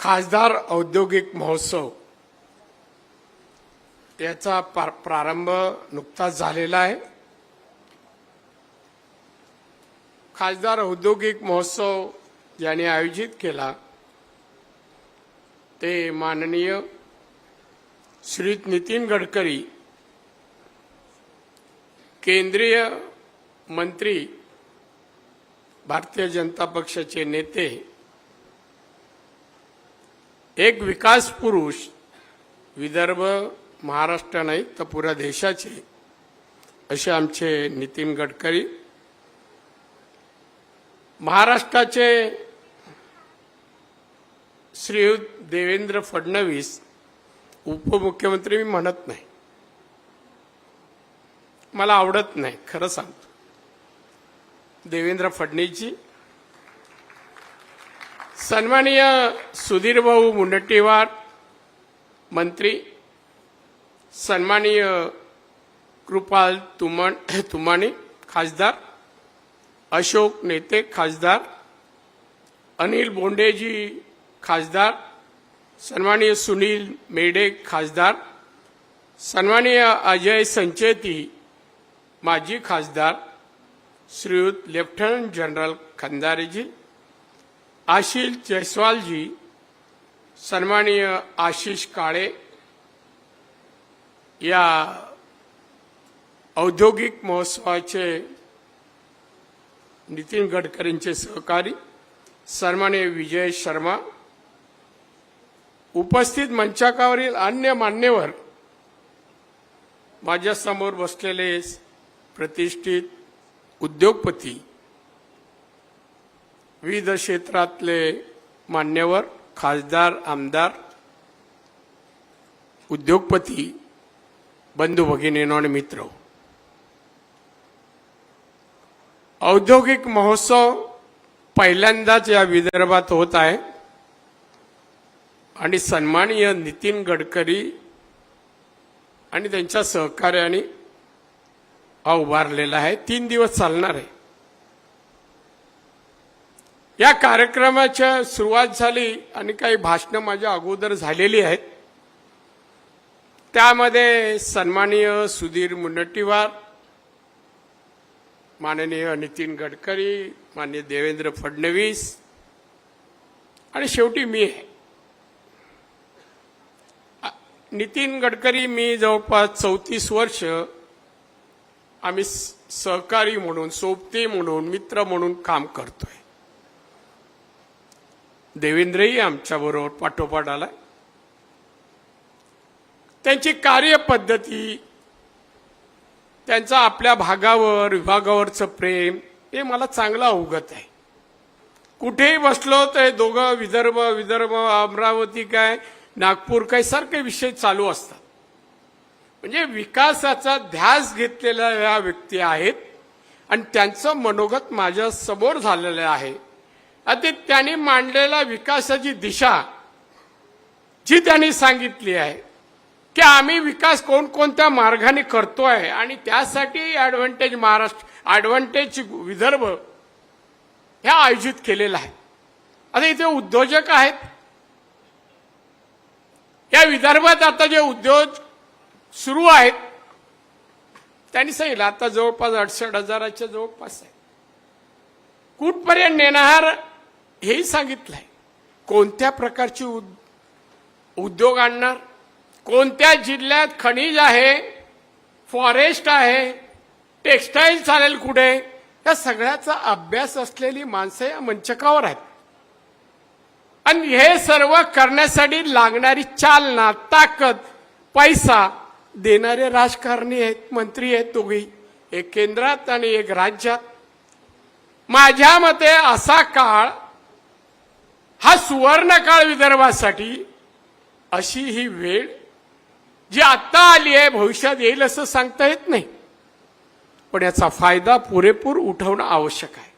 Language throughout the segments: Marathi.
खासदार औद्योगिक महोत्सव याचा प्रारंभ नुकताच झालेला आहे। खासदार औद्योगिक महोत्सव ज्यांनी आयोजित केला ते माननीय श्री नितीन गडकरी, केंद्रीय मंत्री, भारतीय जनता पक्षाचे नेते, एक विकास पुरुष, विदर्भ महाराष्ट्र नाही तर पुऱ्या देशाचे असे आमचे नितीन गडकरी, महाराष्ट्राचे श्रीयुत देवेंद्र फडणवीस, उपमुख्यमंत्री मी म्हणत नाही, मला आवडत नाही, खरं सांगतो, देवेंद्र फडणवीसजी, सन्माननीय सुधीर भाऊ मुनगंटीवार मंत्री, सन्माननीय कृपाल तुमाने खासदार, अशोक नेते खासदार, अनिल बोंडेजी खासदार, सन्माननीय सुनील मेढे खासदार, सन्माननीय अजय संचेती माजी खासदार, श्रीयुत लेफ्टनंट जनरल खंदारेजी, आशीष जयस्वाल जी, सन्माननीय आशीष काळे, या औद्योगिक महोत्सवाचे नितीन गडकरींचे सहकारी सन्माननीय विजय शर्मा, उपस्थित मंचावरील अन्य मान्यवर, माझ्यासमोर बसलेले प्रतिष्ठित उद्योगपती, विविध क्षेत्रातले मान्यवर, खासदार, आमदार, उद्योगपती, बंधू भगिनींनो आणि मित्र, औद्योगिक महोत्सव पहिल्यांदाच या विदर्भात होत आहे आणि सन्माननीय नितीन गडकरी आणि त्यांच्या सहकार्याने हा उभारलेला आहे। 3 दिवस चालणार आहे। या कार्यक्रमाच्या सुरुवात झाली आणि काही भाषणं माझ्या अगोदर झालेली आहेत। त्यामध्ये सन्माननीय सुधीर मुनगंटीवार, माननीय नितीन गडकरी, माननीय देवेंद्र फडणवीस आणि शेवटी मी आहे। नितीन गडकरी, मी जवळपास 34 वर्ष आम्ही सहकारी म्हणून, सोबती म्हणून, मित्र म्हणून काम करतोय। देवेंद्रही आमच्याबरोबर पाठोपाठ आला। त्यांची कार्यपद्धती, त्यांचा आपल्या भागावर, विभागावरचं प्रेम हे मला चांगलं अवगत आहे। कुठेही बसलो तर दोघं विदर्भ, अमरावती काय, नागपूर काय सारखे विषय चालू असतात। म्हणजे विकासाचा ध्यास घेतलेल्या या व्यक्ती आहेत आणि त्यांचं मनोगत माझ्या समोर झालेलं आहे। आता त्यांनी मांडलेला विकासाची दिशा जी त्यांनी सांगितली आहे की आम्ही विकास कोणकोणत्या मार्गाने करतोय आणि त्यासाठी ॲडव्हान्टेज महाराष्ट्र, ॲडव्हान्टेज विदर्भ हे आयोजित केलेलं आहे। आता इथे उद्योजक आहेत, या विदर्भात आता जे उद्योग सुरू आहेत त्यांनी सांगितलं आता जवळपास 68,000च्या जवळपास आहे। कुठपर्यंत नेणार हेही सांगितलंय। कोणत्या प्रकारचे उद्योग आणणार, कोणत्या जिल्ह्यात खनिज आहे, फॉरेस्ट आहे, टेक्सटाईल चालेल कुठे, या सगळ्याचा अभ्यास असलेली माणसं या मंचकावर आहेत। आणि हे सर्व करण्यासाठी लागणारी चालना, ताकद, पैसा देणारे राजकारणी आहेत, मंत्री आहेत, दोघेही, एक केंद्रात आणि एक राज्यात। माझ्या मते असा काळ हा सुवर्ण काळ विदर्भासाठी, अशी ही वेळ जी आता आली आहे, भविष्यात येईल असं सांगता येत नाही, पण याचा फायदा पुरेपूर उठवणं आवश्यक आहे।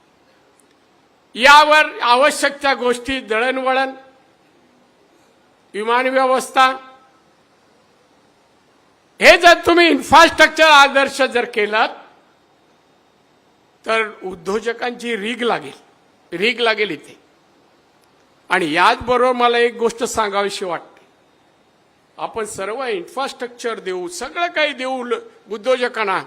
यावर आवश्यक त्या गोष्टी, दळणवळण, विमान व्यवस्था, हे जर तुम्ही इन्फ्रास्ट्रक्चर आदर्श जर केलात तर उद्योजकांची रीग लागेल इथे। आणि याचबरोबर मला एक गोष्ट सांगावीशी वाटते, आपण सर्व इन्फ्रास्ट्रक्चर देऊ, सगळं काही देऊ उद्योजकांना,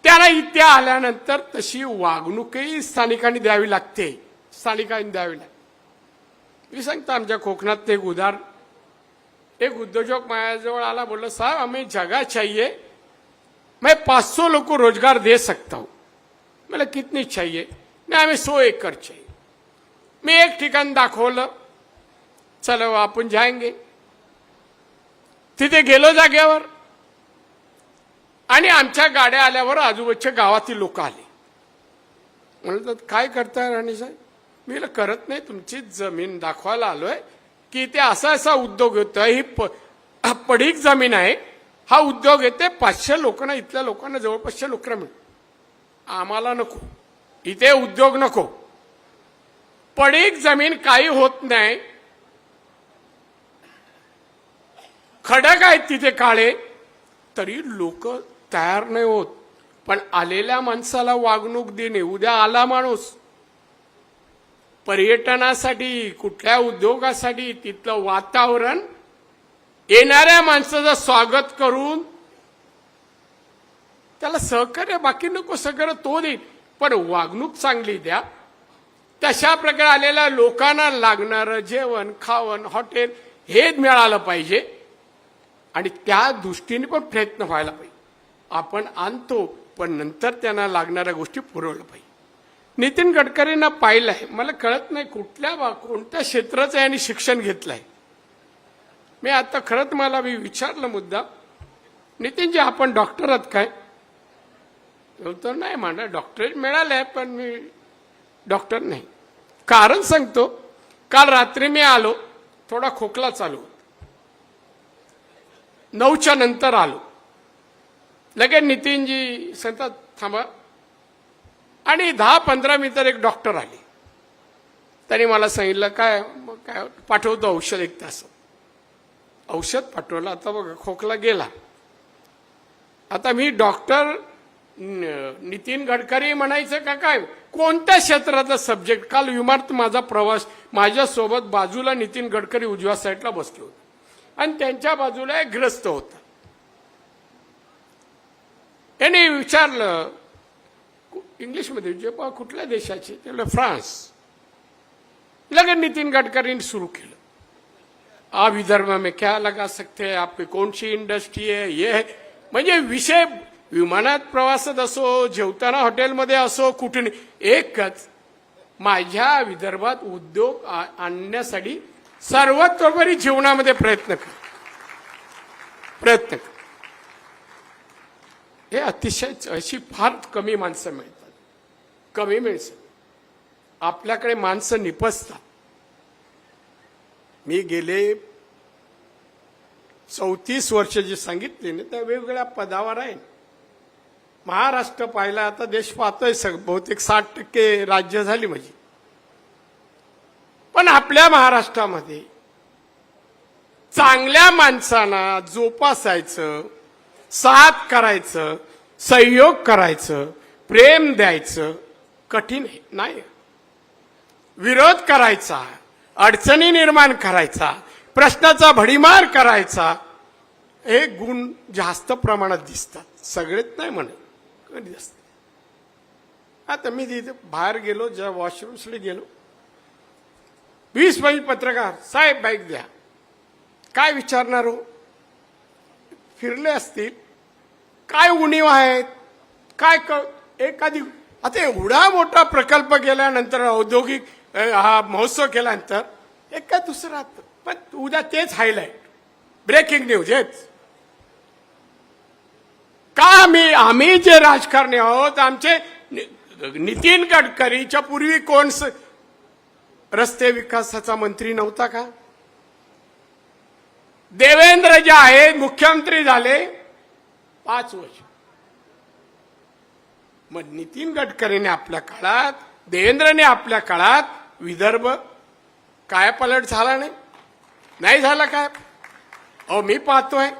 त्याला इथे आल्यानंतर तशी वागणूकही स्थानिकांनी द्यावी लागते, स्थानिकांनी द्यावी लागते. मी सांगतो, आमच्या कोकणात एक उदाहरण, एक उद्योजक माझ्याजवळ आला, बोलला साहब हमें जगह चाहिए, मैं 500 लोगों को रोजगार दे सकता हूं. मला कितनी चाहिए? नाही हमें 100 एकड़ चाहिए. मी एक ठिकाण दाखवलं, चलो आपण जाएंगे. तिथे गेलो जागेवर आणि आमच्या गाड्या आल्यावर आजूबाजूच्या गावातील लोक आले. म्हणतात काय करताय राणे साहेब? मी म्हणलं करत नाही, तुमची जमीन दाखवायला आलोय की ते असा असा उद्योग होतोय, ही पडीक जमीन आहे, हा उद्योग येते 500 लोकांना, इथल्या लोकांना जवळपास 500 लोकांना मिळते. आम्हाला नको, इथे उद्योग नको, पडीक जमीन काही होत नाही, खडक आहेत तिथे काळे, तरी लोक तयार नाही होत. पण आलेल्या माणसाला वागणूक देणे, उद्या आला माणूस पर्यटनासाठी, कुठल्या उद्योगासाठी, तिथलं वातावरण, येणाऱ्या माणसाचं स्वागत करून त्याला सहकार्य, बाकी नको सगळं तो देईल, पण वागणूक चांगली द्या. तशा प्रकारे आलेल्या लोकांना लागणारं जेवण, खावण, हॉटेल हे मिळालं पाहिजे आणि त्या दृष्टीने पण प्रयत्न व्हायला पाहिजे. आपण आणतो पण नंतर त्यांना लागणाऱ्या गोष्टी पुरवल्या पाहिजे. नितीन गडकरींना पाहिलं आहे, मला कळत नाही कोणत्या क्षेत्राचं यांनी शिक्षण घेतलंय. मी आता खरंच मी विचारलं मुद्दा, नितीनजी आपण डॉक्टर आहात काय? तर नाही म्हणा, डॉक्टरेट मिळालंय पण मी डॉक्टर नाही. कारण सांगतो, काल रात्री मी आलो, थोडा खोकला चालू होता, 9च्या नंतर आलो, लगेच नितीनजी सांगतात थांबा, आणि 10-15 मिनिटात एक डॉक्टर आले. त्यांनी मला सांगितलं काय काय पाठवतो औषध, 1 तास औषध पाठवलं. आता बघा खोकला गेला. आता मी डॉक्टर नितीन गडकरी म्हणायचं का काय? कोणत्या क्षेत्राचा सब्जेक्ट? काल विमानात माझा प्रवास, माझ्यासोबत बाजूला नितीन गडकरी उजव्या साईडला बसले होते आणि त्यांच्या बाजूला एक ग्रस्त होता. यांनी विचारलं इंग्लिशमध्ये, जे कुठल्या देशाचे? त्याला फ्रान्स. लगेच नितीन गडकरींनी सुरू केलं, आप विदर्भ में क्या लगा सकते हैं, आपकी कौन सी इंडस्ट्री है, ये है. म्हणजे विषय विमानात प्रवासात असो, जेवताना हॉटेलमध्ये असो, कुठे एकच, माझ्या विदर्भात उद्योग आणण्यासाठी सर्वतोपरी जीवनामध्ये प्रयत्न कर. हे अतिशय अशी फार कमी माणसं मिळतात, कमी मिळतात. आपल्याकडे माणसं निपजतात. मी गेले 34 वर्ष जे सांगितले ना, त्या वेगवेगळ्या पदावर आहे. महाराष्ट्र पाहिला, आता देश पाहतोय, बहुतेक 60% राज्य झाली माझी. पण आपल्या महाराष्ट्रामध्ये चांगल्या माणसांना जोपासायचं, साथ करायचं, सहयोग करायचं, प्रेम द्यायचं कठीण नाही. विरोध करायचा, अडचणी निर्माण करायचा, प्रश्नाचा भडीमार करायचा, हे गुण जास्त प्रमाणात दिसतात. सगळेच नाही म्हणे, कधी दिसतात. आता मी तिथे बाहेर गेलो, ज्या वॉशरूम्सला गेलो, 20-22 पत्रकार, साहेब बाईक द्या, काय विचारणार हो? फिरले असतील, काय उणीव आहेत, काय एखादी. आता एवढा मोठा प्रकल्प केल्यानंतर, औद्योगिक हा महोत्सव केल्यानंतर एक काय दुसरा, पण उद्या तेच हायलाइट, ब्रेकिंग न्यूज हेच का? आम्ही जे राजकारणी आहोत, आमचे नितीन गडकरीच्या पूर्वी कोण रस्ते विकासाचा मंत्री नव्हता का? देवेंद्र जे आहेत मुख्यमंत्री झाले 5 वर्ष. मग नितीन गडकरीने आपल्या काळात, देवेंद्रने आपल्या काळात विदर्भ काय पलट झाला नाही झाला काय? अहो मी पाहतोय.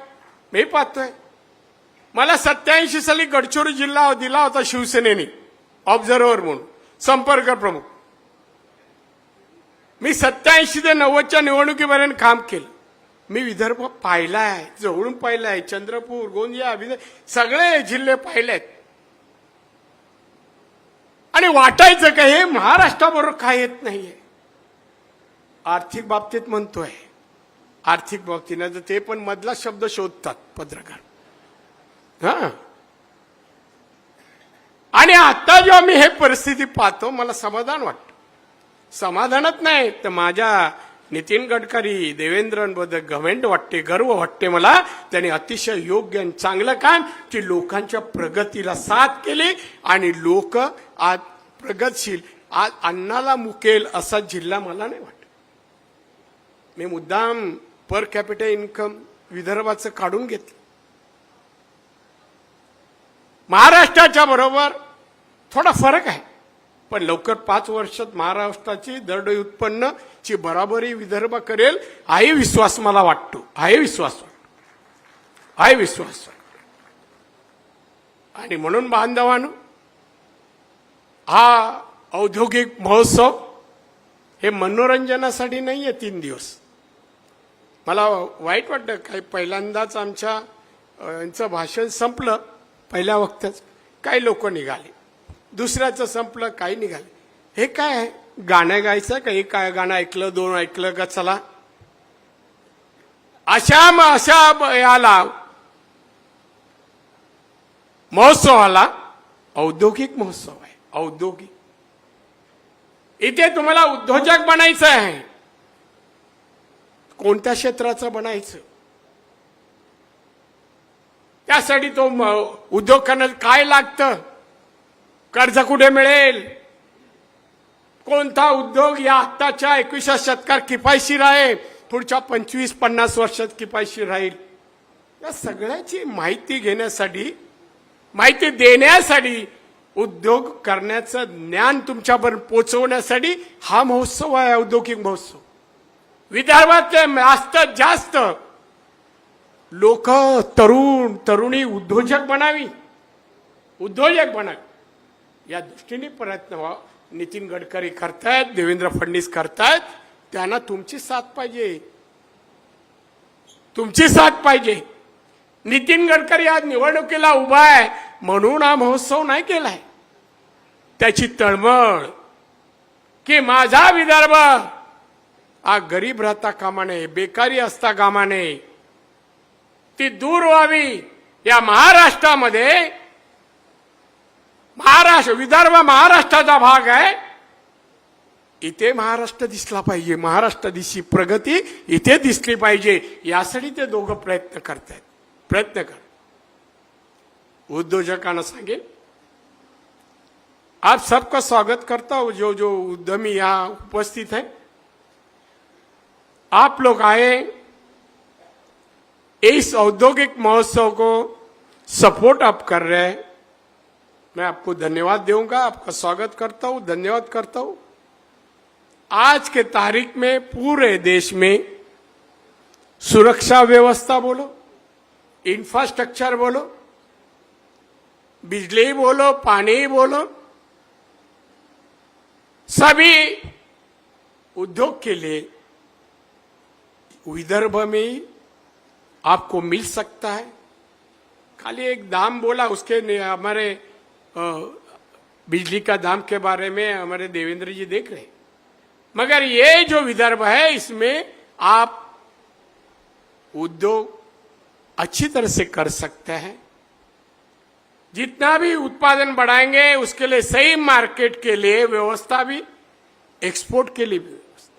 मला 87 साली गडचिरोली जिल्हा दिला होता शिवसेनेने, ऑब्झर्व्हर म्हणून, संपर्क प्रमुख. मी 87 ते 90च्या निवडणुकीपर्यंत काम केलं. मी विदर्भ पाहिलाय, जवळून पाहिलाय. चंद्रपूर, गोंदिया, सगळे जिल्हे पाहिलेत. आणि वाटायचं का हे महाराष्ट्राबरोबर काय येत नाहीये. आर्थिक बाबतीत म्हणतोय, आर्थिक बाबतीनं तर ते पण मधला शब्द शोधतात पत्रकार. हा, आणि आता जेव्हा मी हे परिस्थिती पाहतो मला समाधान वाटतं. समाधानच नाही तर माझ्या नितीन गडकरी, देवेंद्रांबद्दल गव्हर्नमेंट वाटते, गर्व वाटते मला. त्यांनी अतिशय योग्य आणि चांगलं काम की लोकांच्या प्रगतीला साथ केली आणि लोक आज प्रगतशील, आज अन्नाला मुकेल असा जिल्हा मला नाही वाटत. मी मुद्दाम पर कॅपिटल इन्कम विदर्भाचं काढून घेतलं. महाराष्ट्राच्या बरोबर थोडा फरक आहे, पण लवकर 5 वर्षात महाराष्ट्राची दरडोई उत्पन्नची बराबरी विदर्भ करेल हाही विश्वास मला वाटतो. आहे विश्वास. आणि म्हणून बांधवांनो, हा औद्योगिक महोत्सव हे मनोरंजनासाठी नाही आहे. 3 दिवस मला वाईट वाटतं. काही पहिल्यांदाच आमच्या यांचं भाषण संपलं पहिल्या वक्तच, काही लोक निघाले. दुसऱ्याचं संपलं, काही निघाले. हे काय आहे, गाणं गायचं का? एक काय गाणं ऐकलं, 2 ऐकलं का चला. अशा याला महोत्सवाला औद्योगिक महोत्सव आहे. औद्योगिक, इथे तुम्हाला उद्योजक बनायचं आहे. कोणत्या क्षेत्राचं बनायचं, त्यासाठी तो उद्योग करण्यात काय लागतं, कर्ज कुठे मिळेल, कोणता उद्योग या आत्ताच्या 21व्या शतकात किफायतशीर आहे, पुढच्या 25-50 वर्षात किफायतशीर राहील, या सगळ्याची माहिती घेण्यासाठी, माहिती देण्यासाठी, उद्योग करण्याचं ज्ञान तुमच्यापर्यंत पोहोचवण्यासाठी हा महोत्सव आहे, औद्योगिक महोत्सव. विदर्भातले जास्त लोक, तरुणी उद्योजक बनावी, या दृष्टीने प्रयत्न नितीन गडकरी करतायत, देवेंद्र फडणवीस करतायत. त्यांना तुमची साथ पाहिजे. नितीन गडकरी आज निवडणुकीला उभा आहे म्हणून हा महोत्सव नाही केलाय. त्याची तळमळ की माझा विदर्भ हा गरीब राहता कामा नये, बेकारी असता कामा नये, ती दूर व्हावी. या महाराष्ट्रामध्ये विदर्भ महाराष्ट्राचा भाग आहे. इथे महाराष्ट्र दिसला पाहिजे, महाराष्ट्राची प्रगती इथे दिसली पाहिजे, यासाठी ते दोघं प्रयत्न करतायत. उद्योजकांना सांगेन, आप सबका स्वागत करता हूं. जो उद्यमी यहाँ उपस्थित है, आप लोग आए, इस औद्योगिक महोत्सव को सपोर्ट आप कर रहे हैं. मैं आपको धन्यवाद दूंगा, आपका स्वागत करता हूं, धन्यवाद करता हूं. आज के तारीख में पूरे देश में सुरक्षा व्यवस्था बोलो, इंफ्रास्ट्रक्चर बोलो, बिजली बोलो, पानी बोलो, सभी उद्योग के लिए विदर्भ में आपको मिल सकता है. खाली एक दाम बोला, उसके हमारे बिजली का दाम के बारे में हमारे देवेंद्र जी देख रहे, मगर ये जो विदर्भ है इसमें आप उद्योग अच्छी तरह से कर सकते हैं. जितना भी उत्पादन बढ़ाएंगे उसके लिए सही मार्केट के लिए व्यवस्था भी, एक्सपोर्ट के लिए भी व्यवस्था.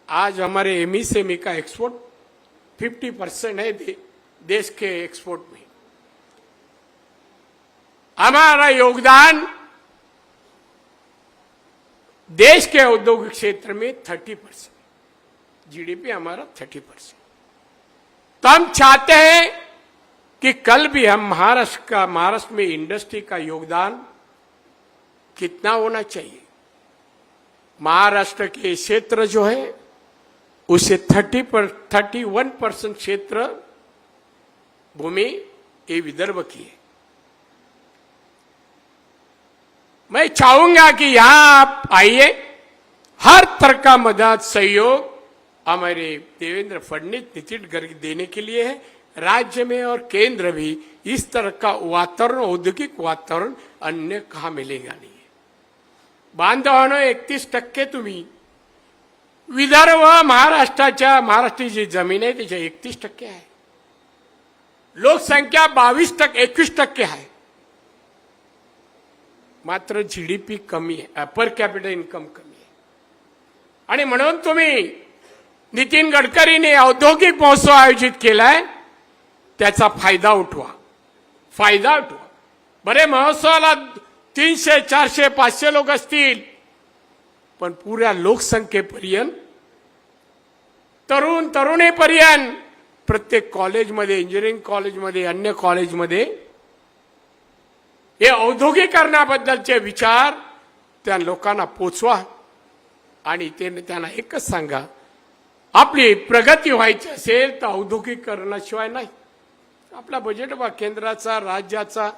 आज हमारे एमएसएमई का एक्सपोर्ट 50% है देश के एक्सपोर्ट में. हमारा योगदान देश के औद्योगिक क्षेत्र में 30%, जीडीपी हमारा 30%. तो हम चाहते हैं कि कल भी हम महाराष्ट्र में इंडस्ट्री का योगदान कितना होना चाहिए. महाराष्ट्र के क्षेत्र जो है उसे 31% क्षेत्र भूमि ये विदर्भ की है. मैं चाहूंगा कि यहां आप आइए, हर तरह का मदद सहयोग हमारे देवेंद्र फडणवीस नितिन गडकरी देने के लिए है। राज्य में और केंद्र भी इस तरह का वातावरण, औद्योगिक वातावरण अन्य कहा मिलेगा नहीं। बांधवांनो 31% तुम्ही विदर्भ महाराष्ट्राच्या महाराष्ट्राची जी जमीन आहे त्याच्या 31% आहे। लोकसंख्या 21% आहे। मात्र जीडीपी कमी आहे, पर कॅपिटल इन्कम कमी आहे। आणि म्हणून तुम्ही नितीन गडकरीने औद्योगिक महोत्सव आयोजित केलाय, त्याचा फायदा उठवा, फायदा उठवा। बरे महोत्सवाला 300, 400, 500 लोक असतील, पण पुऱ्या लोकसंख्येपर्यंत, तरुण तरुणीपर्यंत प्रत्येक कॉलेजमध्ये, इंजिनिअरिंग कॉलेजमध्ये, अन्य कॉलेजमध्ये हे औद्योगिकरणाबद्दलचे विचार त्या लोकांना पोचवा। आणि त्यांना एकच सांगा, आपली प्रगती व्हायची असेल तर औद्योगिकरणाशिवाय नाही। आपला बजेट बा, केंद्राचा, राज्याचा,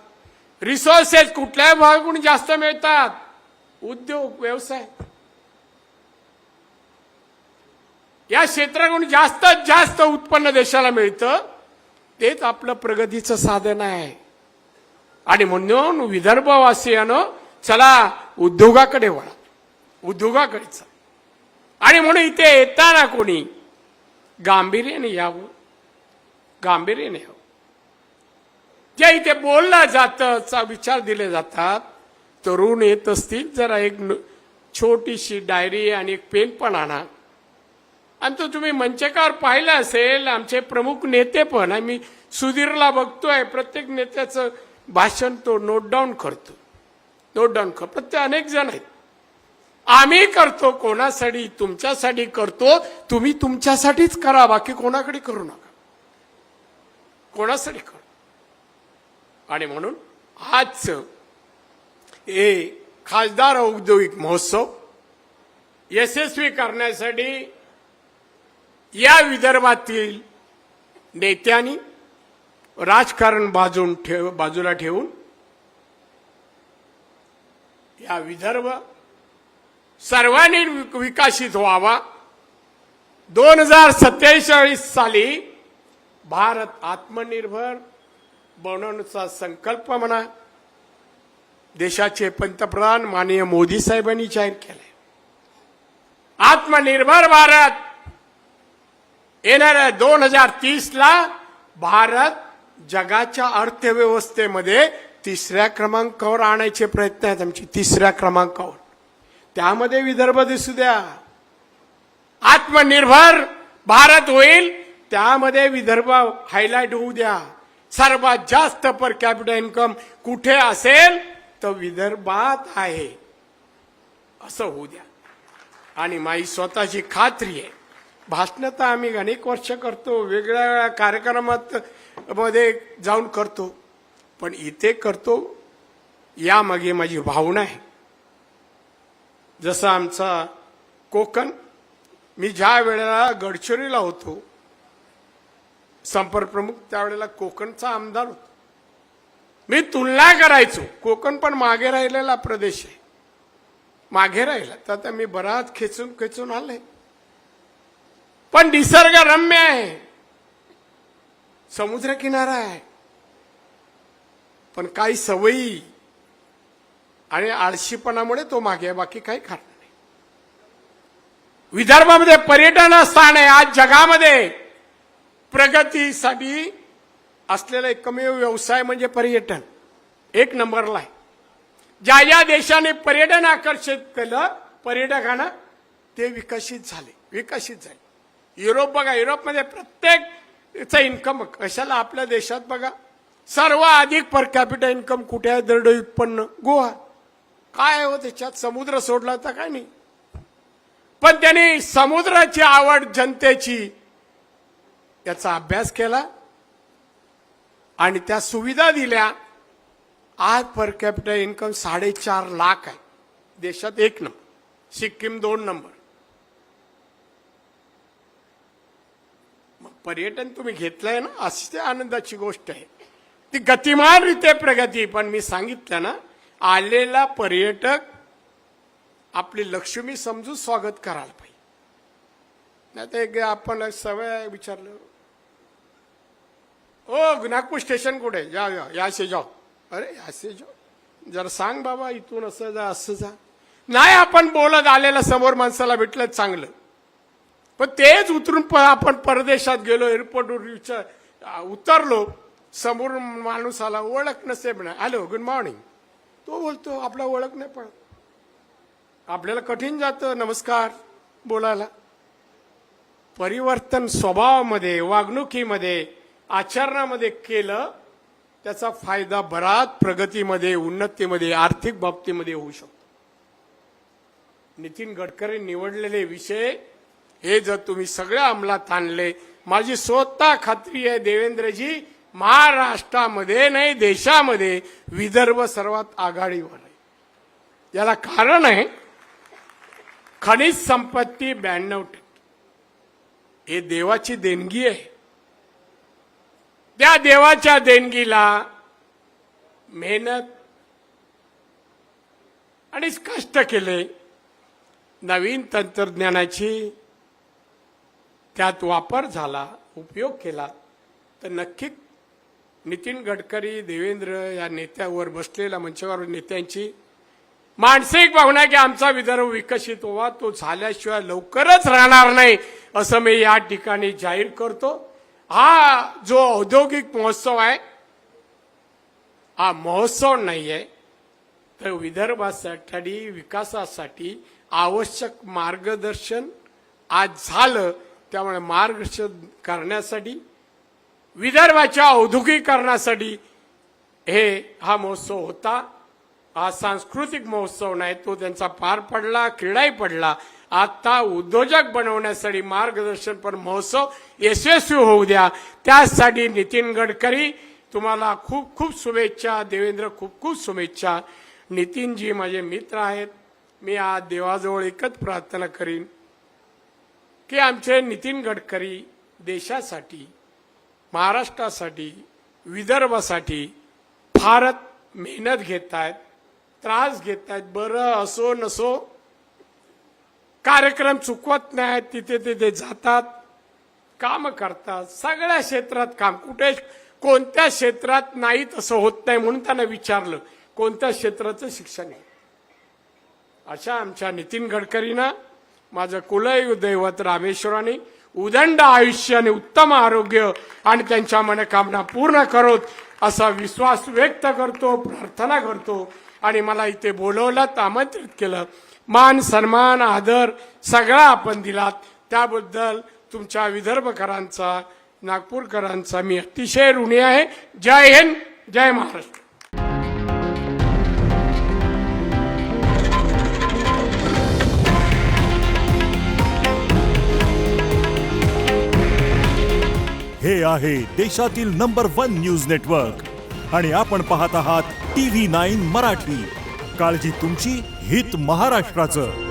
रिसोर्सेस कुठल्याही भागाकडून जास्त मिळतात, उद्योग व्यवसाय या क्षेत्राकडून जास्तीत जास्त उत्पन्न देशाला मिळतं, तेच आपलं प्रगतीचं साधन आहे। आणि म्हणून विदर्भवासियांनो, चला उद्योगाकडे वळा, उद्योगाकडे चला। आणि म्हणून इथे येताना कोणी गांभीर्याने यावं, गांभीर्याने यावं। जे इथे बोललं जातं, विचार दिले जातात, तरुण येत असतील, जरा एक छोटीशी डायरी आणि एक पेन पण आणा। आणि तो तुम्ही मंचकावर पाहिलं असेल, आमचे प्रमुख नेते पण, आम्ही सुधीरला बघतोय, प्रत्येक नेत्याचं भाषण तो नोट डाऊन करतो, नोट डाऊन करतो। प्रत्येक अनेक जण आहेत, आम्ही करतो कोणासाठी, तुमच्यासाठी करतो, तुम्ही तुमच्यासाठीच करा, बाकी कोणाकडे करू नका, कोणासाठी करू। आणि म्हणून आजचं हे खासदार औद्योगिक महोत्सव यशस्वी करण्यासाठी या विदर्भातील नेत्यांनी राजकारण बाजूला ठेवून या विदर्भ सर्वांनी विकसित व्हावा। 2047 साली भारत आत्मनिर्भर बनवण्याचा संकल्प म्हणा देशाचे पंतप्रधान माननीय मोदी साहेबांनी जाहीर केलाय। आत्मनिर्भर भारत येणाऱ्या 2030 ला भारत जगाच्या अर्थव्यवस्थेमध्ये 3ऱ्या क्रमांकावर आणायचे प्रयत्न आहेत आमचे, 3ऱ्या क्रमांकावर। त्यामध्ये विदर्भ दिसू द्या। आत्मनिर्भर भारत होईल, त्यामध्ये विदर्भ हायलाइट होऊ द्या। सर्वात जास्त पर कॅपिटल इन्कम कुठे असेल तर विदर्भात आहे, असं होऊ द्या। आणि माझी स्वतःची खात्री आहे, भाषण तर आम्ही अनेक वर्ष करतो, वेगवेगळ्या कार्यक्रमात मध्ये जाऊन करतो, पण इथे करतो यामागे माझी भावना आहे। जसं आमचा कोकण, मी ज्या वेळेला गडचिरोलीला होतो संपर्क प्रमुख, त्यावेळेला कोकणचा आमदार होतो, मी तुलना करायचो, कोकण पण मागे राहिलेला प्रदेश आहे, मागे राहिला, तर आता मी बराच खेचून आले, पण निसर्गरम्य आहे, समुद्र किनारा आहे, पण काही सवयी आणि आळशीपणामुळे तो मागे आहे, बाकी काही कारण नाही। विदर्भामध्ये पर्यटन स्थान आहे, आज जगामध्ये प्रगतीसाठी असलेला एकमेव व्यवसाय म्हणजे पर्यटन, 1 नंबरला आहे। ज्या देशाने पर्यटन आकर्षित केलं पर्यटकांना, ते विकसित झाले। युरोप बघा, युरोपमध्ये प्रत्येकचा इन्कम कशाला, आपल्या देशात बघा सर्वाधिक पर कॅपिटल इन्कम कुठे आहे, दरडोई उत्पन्न गोवा। काय हो त्याच्यात, समुद्र सोडला तर काय नाही, पण त्यांनी समुद्राची आवड जनतेची याचा अभ्यास केला आणि त्या सुविधा दिल्या। आज पर कॅपिटल इन्कम 4.5 लाख आहे, देशात 1 नंबर, सिक्कीम 2 नंबर। मग पर्यटन तुम्ही घेतलंय ना, अशी ते आनंदाची गोष्ट आहे। ती गतिमान रीते प्रगती, पण मी सांगितलं ना, आलेला पर्यटक आपली लक्ष्मी समजून स्वागत करायला पाहिजे. नाही तर एक आपण सवय विचारलं, ओ नागपूर स्टेशन कुठे, जा जा यासे जाओ, अरे यासे जाओ, जरा सांग बाबा इथून असं जा असं जा. नाही आपण बोलत आलेलं समोर माणसाला भेटलं चांगलं, पण तेच उतरून आपण परदेशात गेलो, एअरपोर्टवर उतरलो, समोर माणूस आला, ओळख नसे म्हणा, हॅलो गुड मॉर्निंग, तो बोलतो आपला ओळख नाही पडत, आपल्याला कठीण जातं नमस्कार बोलायला. परिवर्तन स्वभावामध्ये, वागणुकीमध्ये, आचरणामध्ये केलं त्याचा फायदा बराच प्रगतीमध्ये, उन्नतीमध्ये, आर्थिक बाबतीमध्ये होऊ शकतो. नितीन गडकरी निवडलेले विषय हे जर तुम्ही सगळ्या अंमलात आणले, माझी स्वतः खात्री आहे देवेंद्रजी, महाराष्ट्रामध्ये नाही देशामध्ये विदर्भ सर्वात आघाडीवर आहे. याला कारण आहे खनिज संपत्ती 92%. हे देवाची देणगी आहे. त्या देवाच्या देणगीला मेहनत आणि कष्ट केले, नवीन तंत्रज्ञानाची त्यात वापर झाला, उपयोग केला, तर नक्की नितीन गडकरी, देवेंद्र या नेत्यावर बसलेल्या मंचावर नेत्यांची मानसिक भावना की आमचा विदर्भ विकसित व्हावा, तो झाल्याशिवाय लवकरच राहणार नाही असं मी या ठिकाणी जाहीर करतो. हा जो औद्योगिक महोत्सव आहे, हा महोत्सव नाही आहे, तर विदर्भासाठी विकासासाठी आवश्यक मार्गदर्शन आज झालं. त्यामुळे मार्गदर्शन करण्यासाठी, विदर्भाच्या औद्योगिकरणासाठी हा महोत्सव होता. हा सांस्कृतिक महोत्सव नाही, तो त्यांचा पार पडला, क्रीडाही पडला. आता उद्योजक बनवण्यासाठी मार्गदर्शन पण महोत्सव यशस्वी होऊ द्या. त्यासाठी नितीन गडकरी तुम्हाला खूप खूप शुभेच्छा, देवेंद्र खूप खूप शुभेच्छा. नितीनजी माझे मित्र आहेत. मी आज देवाजवळ एकच प्रार्थना करीन की आमचे नितीन गडकरी देशासाठी, महाराष्ट्रासाठी, विदर्भासाठी फारच मेहनत घेत आहेत, त्रास घेत आहेत. बरं असो नसो, कार्यक्रम चुकवत नाहीत, तिथे तिथे जातात, काम करतात, सगळ्या क्षेत्रात काम. कुठे कोणत्या क्षेत्रात नाही तसं होत नाही म्हणून त्यांना विचारलं कोणत्या क्षेत्राचं शिक्षण आहे. अशा आमच्या नितीन गडकरींना माझं कुलदैव दैवत रामेश्वराने उदंड आयुष्य आणि उत्तम आरोग्य आणि त्यांच्या मनोकामना पूर्ण करोत असा विश्वास व्यक्त करतो, प्रार्थना करतो. आणि मला इथे बोलवलं, आमंत्रित केलं, मान सन्मान आदर सगळा आपण दिलात, त्याबद्दल तुमच्या विदर्भकरांचा, नागपूरकरांचा मी अतिशय ऋणी आहे. जय हिंद, जय महाराष्ट्र. हे आहे देशातील नंबर 1 न्यूज नेटवर्क आणि आपण पाहत आहात TV9 मराठी. काळजी तुमची, हित महाराष्ट्राचं.